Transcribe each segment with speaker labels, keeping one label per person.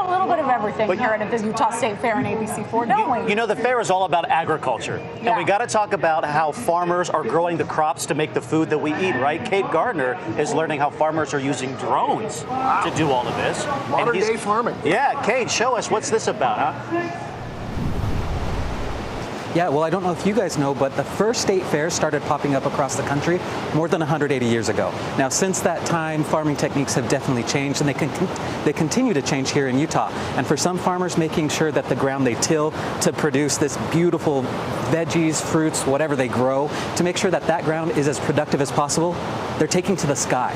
Speaker 1: got a little bit of everything here at the Utah State Fair and ABC4, don't we?
Speaker 2: You know, the fair is all about agriculture. And we got to talk about how farmers are growing the crops to make the food that we eat, right? Kate Gardner is learning how farmers are using drones to do all of this.
Speaker 3: Modern day farming.
Speaker 2: Yeah, Kate, show us, what's this about, huh?
Speaker 4: Yeah, well, I don't know if you guys know, but the first state fairs started popping up across the country more than 180 years ago. Now, since that time, farming techniques have definitely changed, and they continue to change here in Utah. And for some farmers, making sure that the ground they till to produce this beautiful veggies, fruits, whatever they grow, to make sure that that ground is as productive as possible, they're taking to the sky.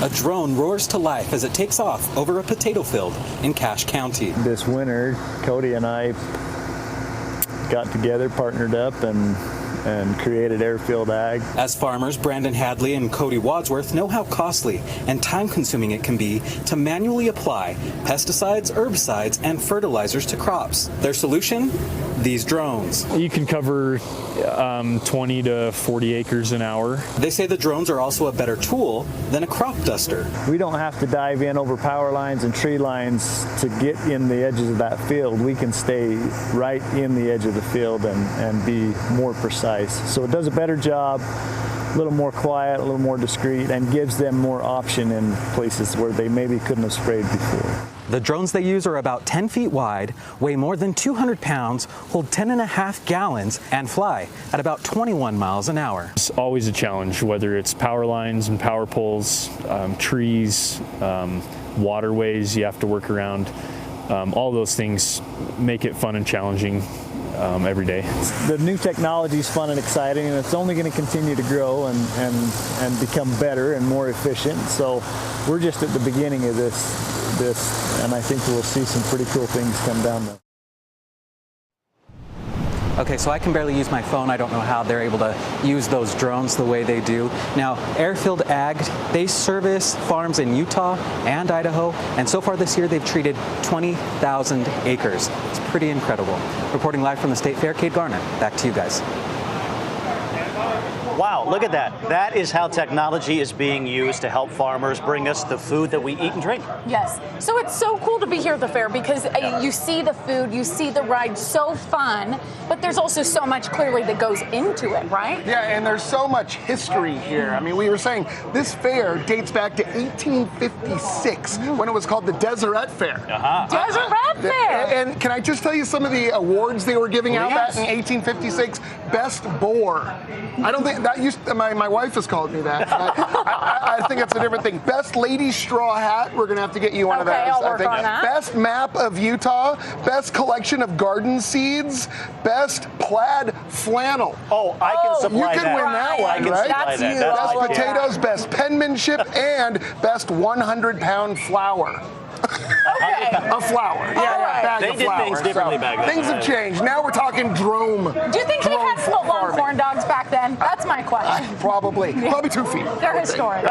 Speaker 4: A drone roars to life as it takes off over a potato field in Cache County.
Speaker 5: This winter, Cody and I got together, partnered up, and created Airfield Ag.
Speaker 4: As farmers, Brandon Hadley and Cody Wadsworth know how costly and time-consuming it can be to manually apply pesticides, herbicides, and fertilizers to crops. Their solution? These drones.
Speaker 6: You can cover 20 to 40 acres an hour.
Speaker 4: They say the drones are also a better tool than a crop duster.
Speaker 5: We don't have to dive in over power lines and tree lines to get in the edges of that field. We can stay right in the edge of the field and be more precise. So it does a better job, a little more quiet, a little more discreet, and gives them more option in places where they maybe couldn't have sprayed before.
Speaker 4: The drones they use are about 10 feet wide, weigh more than 200 pounds, hold 10.5 gallons, and fly at about 21 miles an hour.
Speaker 6: It's always a challenge, whether it's power lines and power poles, trees, waterways you have to work around. All those things make it fun and challenging every day.
Speaker 5: The new technology is fun and exciting, and it's only going to continue to grow and become better and more efficient. So we're just at the beginning of this, and I think we'll see some pretty cool things come down there.
Speaker 4: Okay, so I can barely use my phone. I don't know how they're able to use those drones the way they do. Now, Airfield Ag, they service farms in Utah and Idaho, and so far this year they've treated 20,000 acres. It's pretty incredible. Reporting live from the State Fair, Kate Garner. Back to you guys.
Speaker 2: Wow, look at that. That is how technology is being used to help farmers bring us the food that we eat and drink.
Speaker 1: Yes. So it's so cool to be here at the fair because you see the food, you see the ride, so fun, but there's also so much clearly that goes into it, right?
Speaker 3: Yeah, and there's so much history here. I mean, we were saying this fair dates back to 1856 when it was called the Deseret Fair.
Speaker 1: Deseret Fair!
Speaker 3: And can I just tell you some of the awards they were giving out back in 1856? Best boar. I don't think that used to, my wife has called me that. I think it's a different thing. Best ladies straw hat. We're gonna have to get you one of those.
Speaker 1: I'll work
Speaker 3: I think.
Speaker 1: on that.
Speaker 3: Best map of Utah. Best collection of garden seeds. Best plaid flannel.
Speaker 2: Oh, I can supply that.
Speaker 3: You can win that one,
Speaker 2: I can
Speaker 3: right?
Speaker 2: supply that.
Speaker 3: Best
Speaker 2: That's
Speaker 3: potatoes, best penmanship, and best 100-pound flour. A flour. Bag
Speaker 2: They
Speaker 3: of
Speaker 2: did
Speaker 3: flour.
Speaker 2: things differently back then.
Speaker 3: Things have changed. Now we're talking drone.
Speaker 1: Do you think they had foot-long corn dogs back then? That's my question.
Speaker 3: Probably. Probably 2 feet.
Speaker 1: They're historic.